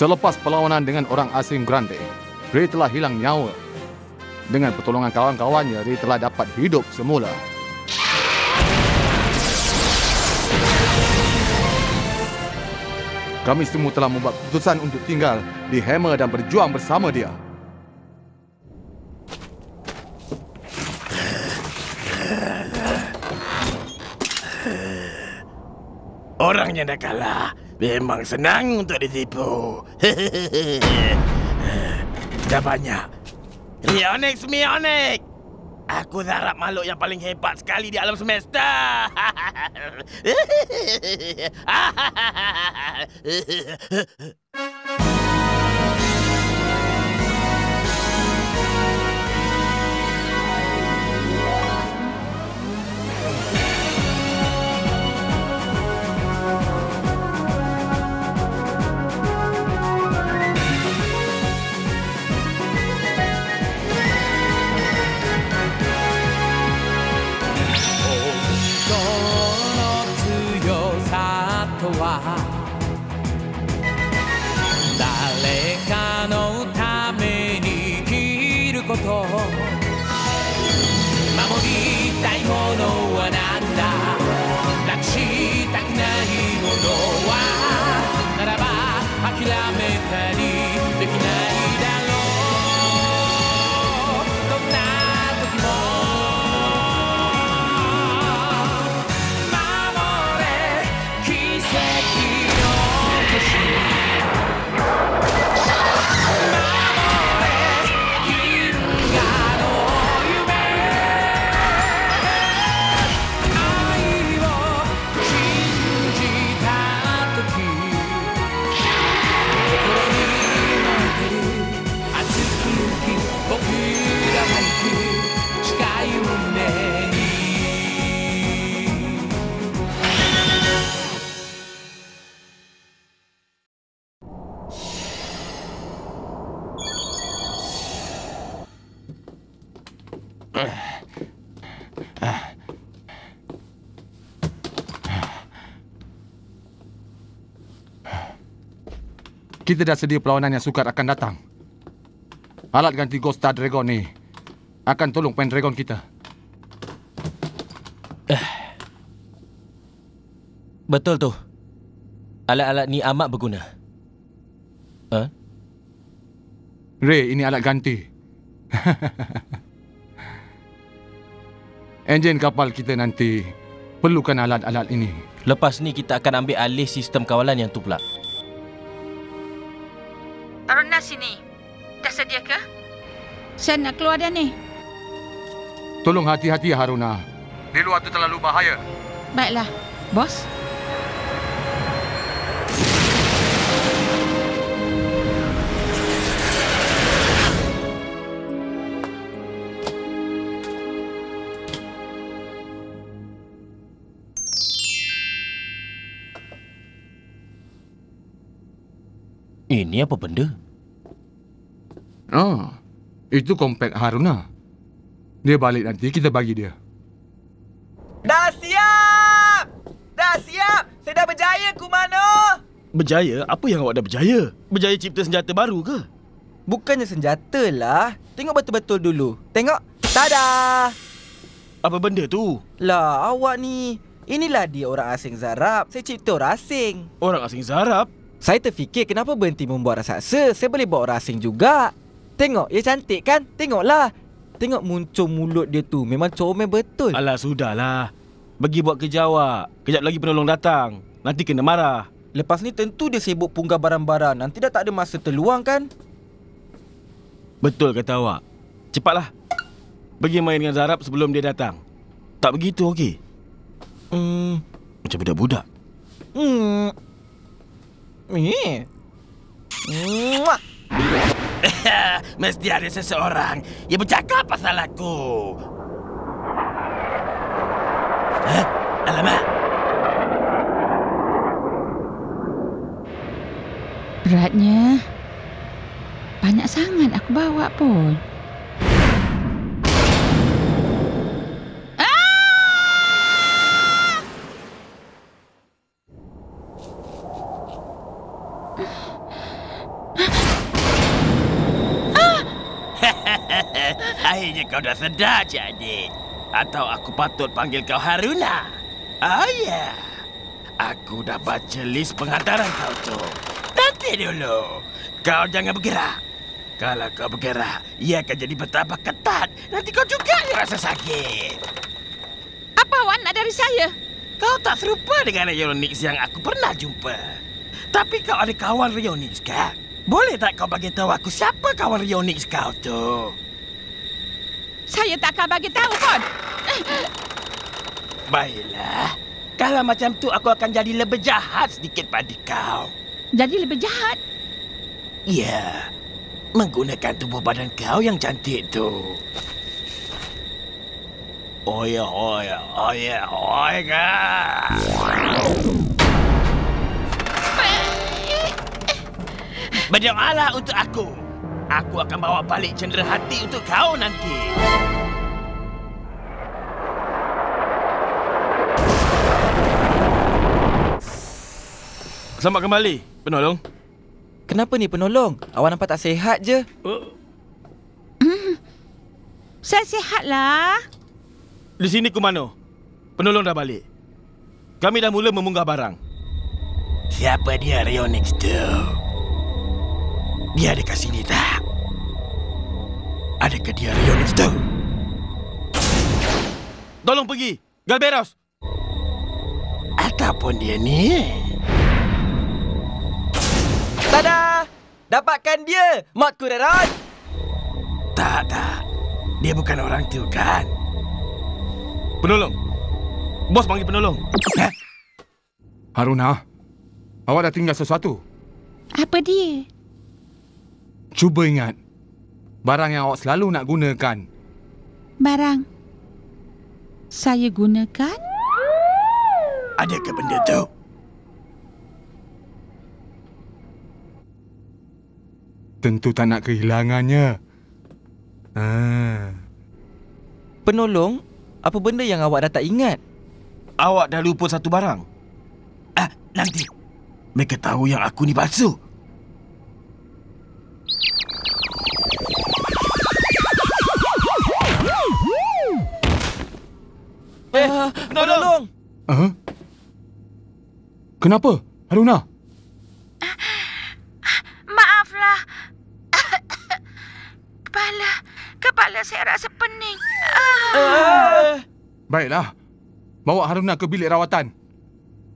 Selepas perlawanan dengan orang asing Grande, Ray telah hilang nyawa. Dengan pertolongan kawan-kawannya, Ray telah dapat hidup semula. Kami semua telah membuat keputusan untuk tinggal di Hammer dan berjuang bersama dia. Orang yang dah kalah memang senang untuk ditipu. Dah banyak. Mionik. Aku Zarab makhluk yang paling hebat sekali di alam semesta. Kita dah sedia perlawanan yang sukar akan datang. Alat ganti Ghost Star Dragon ni akan tolong Pendragon kita. Betul tu. Alat-alat ni amat berguna. Ray, ini alat ganti. Enjin kapal kita nanti perlukan alat-alat ini. Lepas ni kita akan ambil alih sistem kawalan yang tu pula. Aruna sini. Dah sedia ke? Saya nak keluar dah ni. Tolong hati-hati, Haruna. Di luar tu terlalu bahaya. Baiklah, bos. Ini apa benda? Itu kompak Haruna. Dia balik nanti, kita bagi dia. Dah siap! Dah siap! Saya dah berjaya, Kumano! Berjaya? Apa yang awak dah berjaya? Berjaya cipta senjata baru ke? Bukannya senjata lah. Tengok betul-betul dulu. Tengok. Tada! Apa benda tu? Lah, awak ni. Inilah dia orang asing Zarab. Saya cipta orang asing. Orang asing Zarab? Saya terfikir kenapa berhenti membuat raksasa. Saya boleh buat orang asing juga. Tengok, dia cantik kan? Tengoklah. Tengok muncul mulut dia tu. Memang comel betul. Alah, sudahlah. Pergi buat kerja awak. Kejap lagi penolong datang. Nanti kena marah. Lepas ni tentu dia sibuk punggah barang-barang. Nanti dah tak ada masa terluang kan? Betul kata awak. Cepatlah. Pergi main dengan Zarab sebelum dia datang. Tak begitu, okey? Macam budak-budak. Mesti ada seseorang yang bercakap pasal aku. Alamak. Beratnya. Banyak sangat aku bawa pun. Akhirnya kau dah sedar, Cik Adik. Atau aku patut panggil kau Haruna? Oh ya. Aku dah baca list penghantaran kau tu. Nanti dulu. Kau jangan bergerak. Kalau kau bergerak, ia akan jadi bertambah ketat. Nanti kau juga rasa sakit. Apa awak nak dari saya? Kau tak serupa dengan Rayonix yang aku pernah jumpa. Tapi kau ada kawan Rayonix kan? Boleh tak kau bagi tahu aku siapa kawan Rayonix kau tu? Saya tak akan bagi tahu pun. Baiklah. Kalau macam tu aku akan jadi lebih jahat sedikit pada kau. Jadi lebih jahat. Ya. Menggunakan tubuh badan kau yang cantik tu. Oh ya, kak. Berdoalah untuk aku. Aku akan bawa balik cendera hati untuk kau nanti. Selamat kembali, penolong. Kenapa ni penolong? Awak nampak tak sihat je. Saya sihatlah. Di sini Kumano. Penolong dah balik. Kami dah mula memunggah barang. Siapa dia Rayonix tu? Dia ada kat sini tak? Adakah dia Rayonix tu? Tolong pergi. Galberos. Ataupun dia ni? Tada! Dapatkan dia, Mat Kureran! Tak. Dia bukan orang tu kan? Penolong. Bos panggil penolong. Haruna, awak dah tinggal sesuatu. Apa dia? Cuba ingat. Barang yang awak selalu nak gunakan. Barang saya gunakan? Adakah benda tu? Tentu tak nak kehilangannya. Penolong, apa benda yang awak dah tak ingat? Awak dah lupa satu barang. Nanti. Mereka tahu yang aku ni palsu. Penolong! Kenapa, Haruna? Maaflah. Kepala saya rasa pening. Baiklah. Bawa Haruna ke bilik rawatan.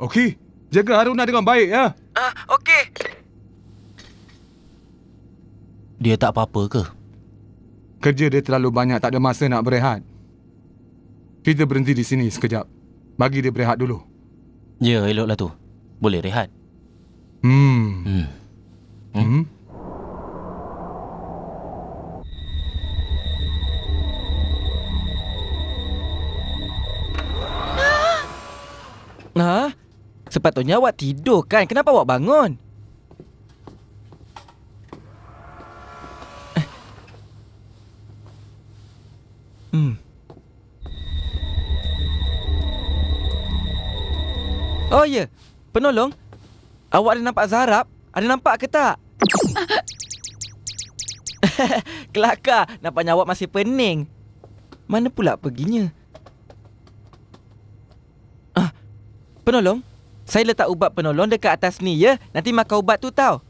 Okey? Jaga Haruna dengan baik, ya? Okey. Dia tak apa-apa ke? Kerja dia terlalu banyak, tak ada masa nak berehat. Kita berhenti di sini sekejap. Bagi dia berehat dulu. Ya, eloklah tu. Boleh rehat. Sepatutnya awak tidur kan? Kenapa awak bangun? Oh ya, penolong. Awak ada nampak Zarab? Ada nampak ke tak? Kelakar, nampaknya awak masih pening. Mana pula perginya? Penolong, saya letak ubat penolong dekat atas ni ya. Nanti makan ubat tu tau.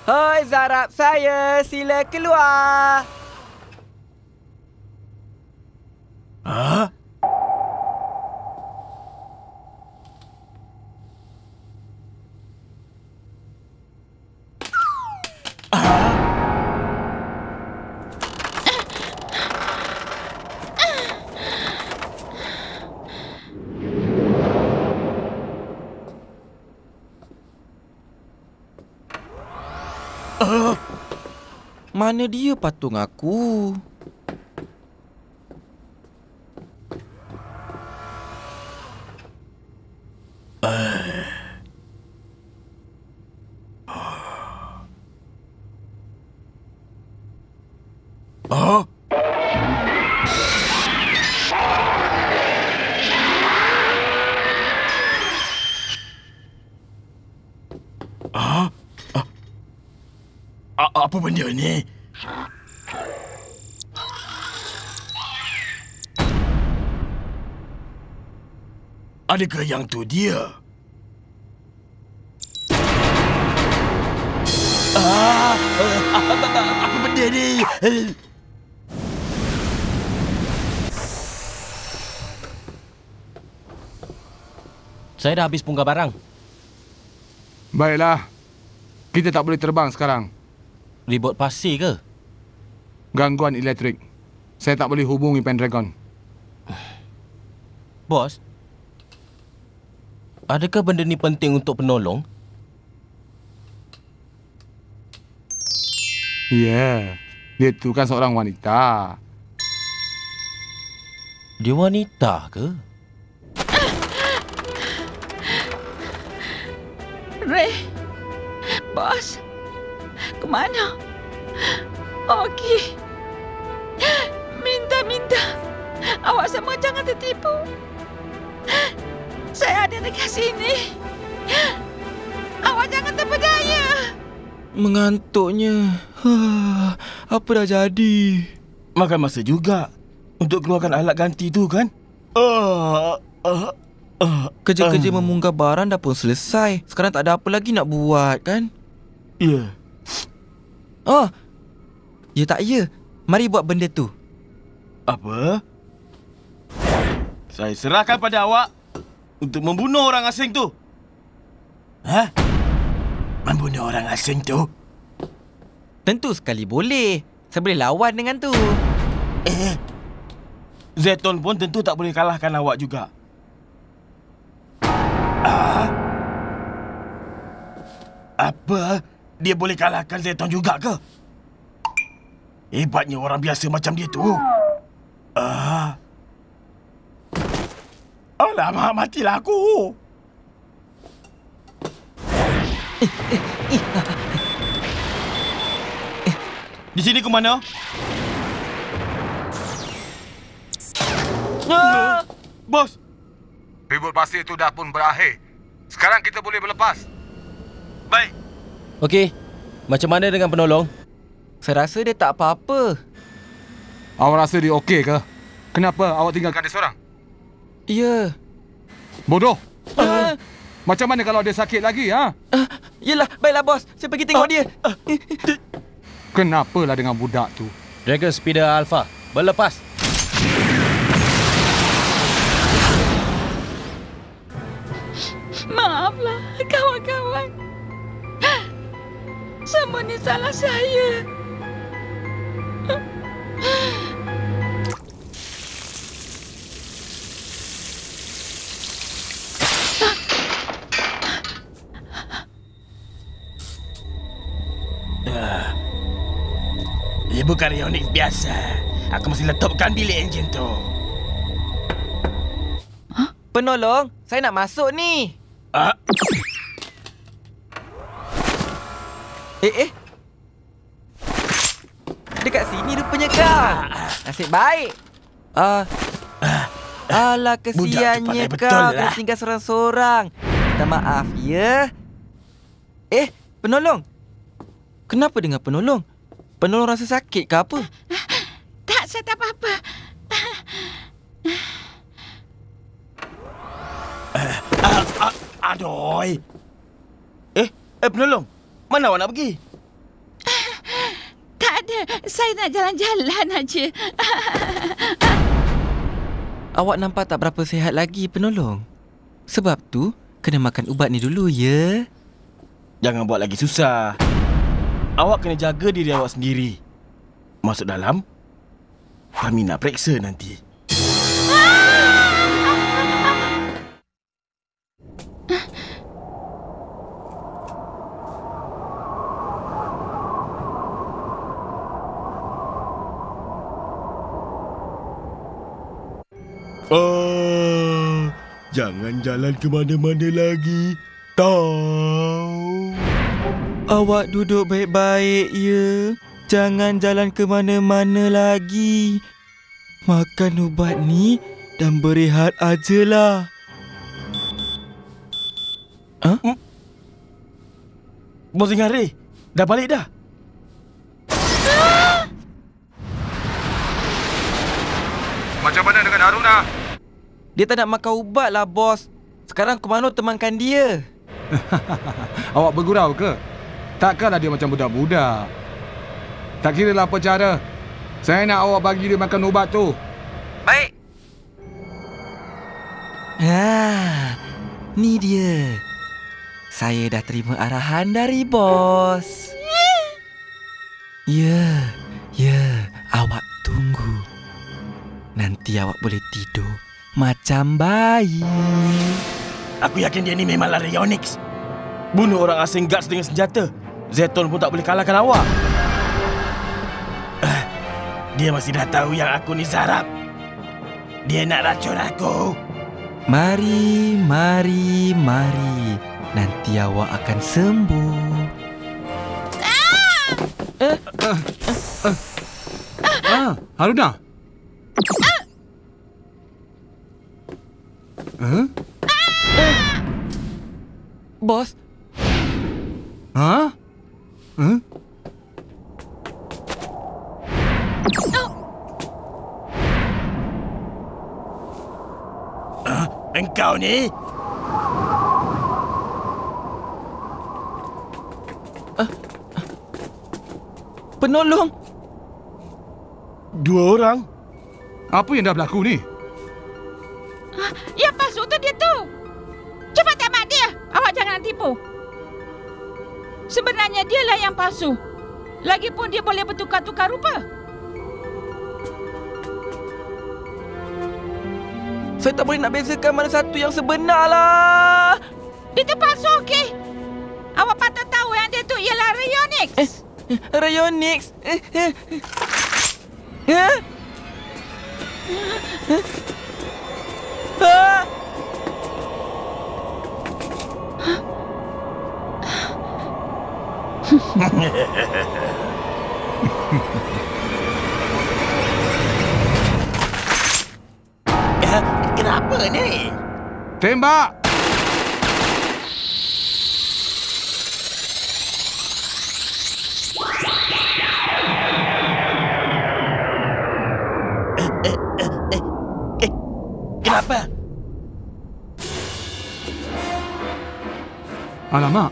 Hoi Zarab saya, sila keluar. Mana dia patung aku? Apa benda ni? Adakah yang tu dia? Apa benda ni? Saya dah habis punggah barang. Baiklah. Kita tak boleh terbang sekarang. Ribut pasir ke? Gangguan elektrik. Saya tak boleh hubungi Pendragon. Bos, adakah benda ni penting untuk penolong? Ya, dia tu kan seorang wanita. Dia wanita ke? Ray. Bos. Ke mana? Okey. Minta. Awak semua jangan tertipu. Saya ada dekat sini. Awak jangan terpedaya. Mengantuknya. Apa dah jadi? Makan masa juga untuk keluarkan alat ganti tu kan? Kerja-kerja memunggah barang dah pun selesai. Sekarang tak ada apa lagi nak buat kan? Ya. Oh. Ya tak ya. Mari buat benda tu. Apa? Saya serahkan pada awak untuk membunuh orang asing tu. Hah? Membunuh orang asing tu? Tentu sekali boleh. Saya boleh lawan dengan tu. Zeton pun tentu tak boleh kalahkan awak juga. Apa? Dia boleh kalahkan Zeton juga ke? Hebatnya orang biasa macam dia tu. Alamak, matilah aku. Di sini ke mana? Bos! Ribut pasir itu dah pun berakhir. Sekarang kita boleh berlepas. Baik. Okey, macam mana dengan penolong? Saya rasa dia tak apa-apa. Awak rasa dia okey ke? Kenapa awak tinggalkan dia seorang? Ya. Bodoh! Macam mana kalau dia sakit lagi, ha? Yelah, baiklah bos. Saya pergi tengok dia. Kenapalah dengan budak tu? Dragon Speeder Alpha, berlepas. Maaflah, kawan-kawan. Semua ni salah saya. Ia bukan Rionix biasa. Aku mesti letupkan bilik enjin tu. Penolong, saya nak masuk ni. Dekat sini rupanya kau. Nasib baik. Alah, kesiannya Budak tu pandai kau betul kena lah. tinggal sorang-sorang. Minta maaf ya. Penolong. Kenapa dengan penolong? Penolong rasa sakit ke apa? Tak, saya tak apa-apa. Aduh. Penolong. Mana awak nak pergi? Tak ada, saya nak jalan-jalan aja. Awak nampak tak berapa sihat lagi, penolong. Sebab tu, kena makan ubat ni dulu ya. Jangan buat lagi susah. Awak kena jaga diri awak sendiri. Masuk dalam. Kami nak periksa nanti. Jangan jalan ke mana-mana lagi. Tahu. Awak duduk baik-baik ya. Jangan jalan ke mana-mana lagi. Makan ubat ni dan berehat ajalah. Bos dengan Ray, dah balik dah? Macam mana dengan Haruna? Dia tak nak makan ubat lah, bos. Sekarang Kumano temankan dia. Awak bergurau ke? Takkanlah dia macam budak-budak. Tak kiralah apa cara. Saya nak awak bagi dia makan ubat tu. Baik. Ni dia. Saya dah terima arahan dari bos. Ya, awak tunggu. Nanti awak boleh tidur macam bayi. Aku yakin dia ni memanglah Rayonix. Bunuh orang asing guards dengan senjata. Zeton pun tak boleh kalahkan awak. Dia masih dah tahu yang aku ni Zarab. Dia nak racun aku. Mari. Nanti awak akan sembuh. Haruna. Bos, Engkau ni? penolong. 2 orang? Apa yang dah berlaku ni? Yang palsu tu dia tu. Cepat tembak dia. Awak jangan tipu. Sebenarnya dialah yang palsu. Lagipun dia boleh bertukar-tukar rupa. Saya tak boleh nak bezakan mana satu yang sebenar lah. Dia tu palsu, okey? Awak patut tahu yang dia tu ialah Rayonix. Rayonix. Kenapa ni? Tembak! Kenapa? Alamak,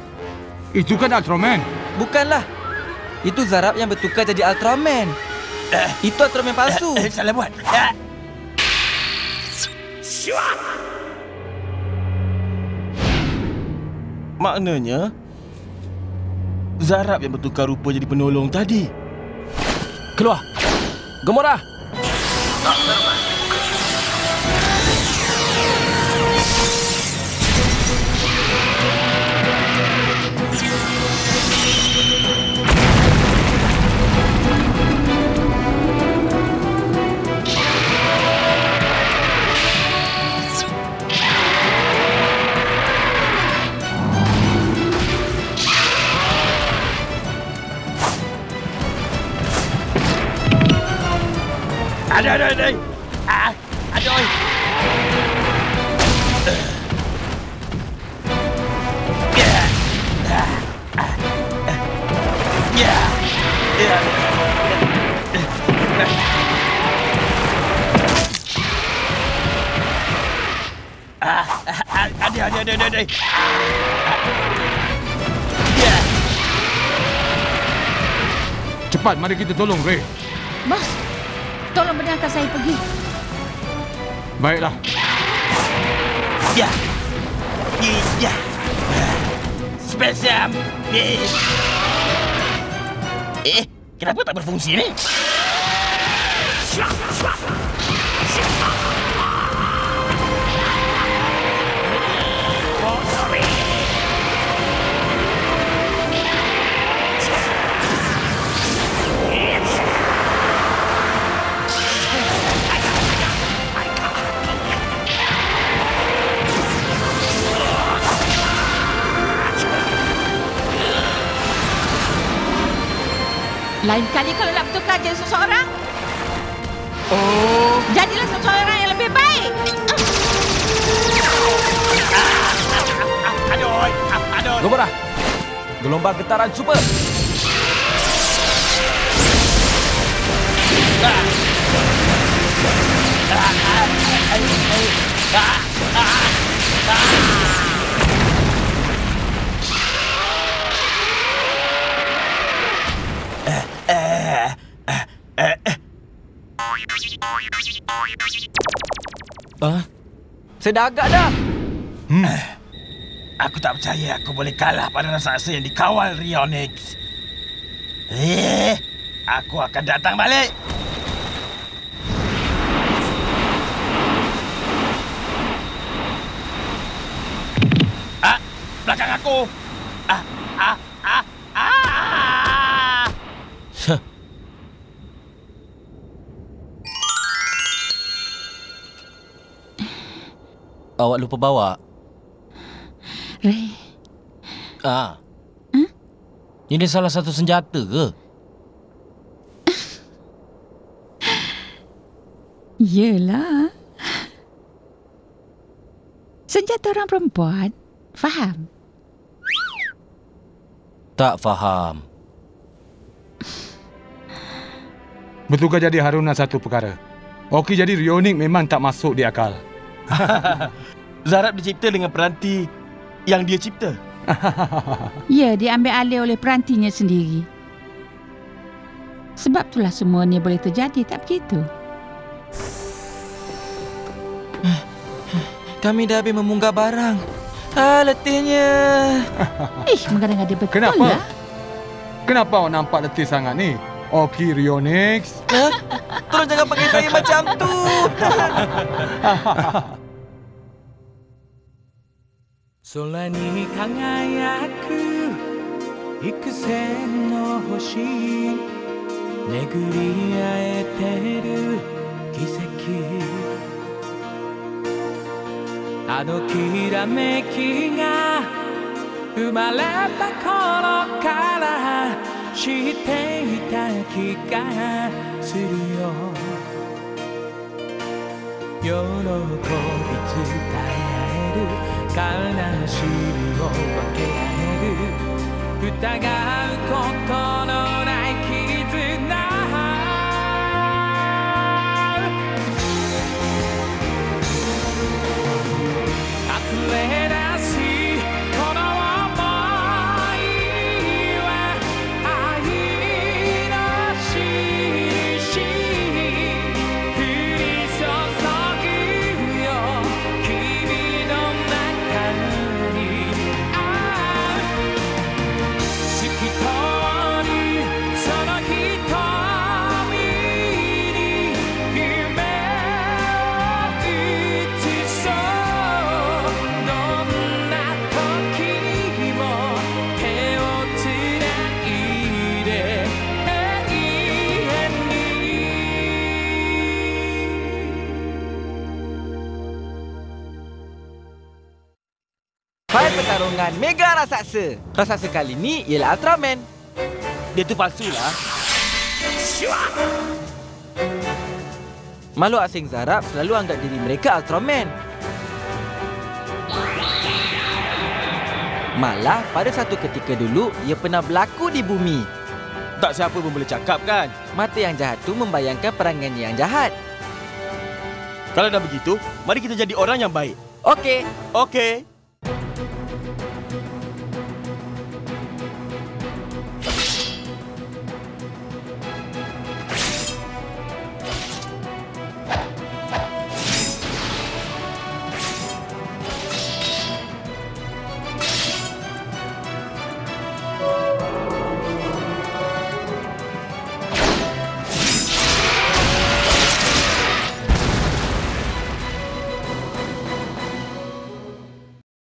itu kan Ultraman. Bukanlah. Itu Zarab yang bertukar jadi Ultraman. Itu Ultraman palsu. Salah buat. Maknanya Zarab yang bertukar rupa jadi penolong tadi. Keluar. Gomora. Aduh. Aduh. Aduh. Cepat, mari kita tolong Ray. Bos, tolong benarkan saya pergi. Baiklah. Ya. Spesiam. Kenapa tak berfungsi ni? Lain kali kalau nak bertukar jadi seseorang, jadilah seseorang yang lebih baik. Aduh. Gomora. Gelombang getaran super. Saya dah agak dah. Aku tak percaya aku boleh kalah pada raksasa yang dikawal Rionix. Aku akan datang balik. Belakang aku. Awak lupa bawa? Ray. Ini salah satu senjata ke? Yelah. Senjata orang perempuan. Faham? Tak faham. Betulkah jadi Haruna satu perkara? Okey, jadi Rionix memang tak masuk di akal. Zarab dicipta dengan peranti yang dia cipta. Ya, diambil alih oleh perantinya sendiri. Sebab itulah semua ni boleh terjadi, tak begitu? Kami dah habis memunggah barang. Letihnya. Mengada-ngada betul Kenapa? lah. Kenapa awak nampak letih sangat ni? Okey, Rionix. Tolong jangan panggil saya macam tu. Sora ni kagayaku幾千の星巡り合えてる奇跡あのきらめきが生まれた頃から知っていた気がするよ喜び伝え合える悲しみを分け合える疑うことのない絆溢れ出すこの想いは愛の印降り注ぐよ君の中に透き通るその瞳に夢を映そうどんな時も手をつないで永遠にFile pertarungan Mega Raksasa. Raksasa kali ni ialah Ultraman. Dia tu palsu lah. Makhluk asing Zarab selalu anggap diri mereka Ultraman. Malah pada satu ketika dulu ia pernah berlaku di bumi. Tak siapa pun boleh cakap kan? Mata yang jahat tu membayangkan perangannya yang jahat. Kalau dah begitu, mari kita jadi orang yang baik. Okey. Okey.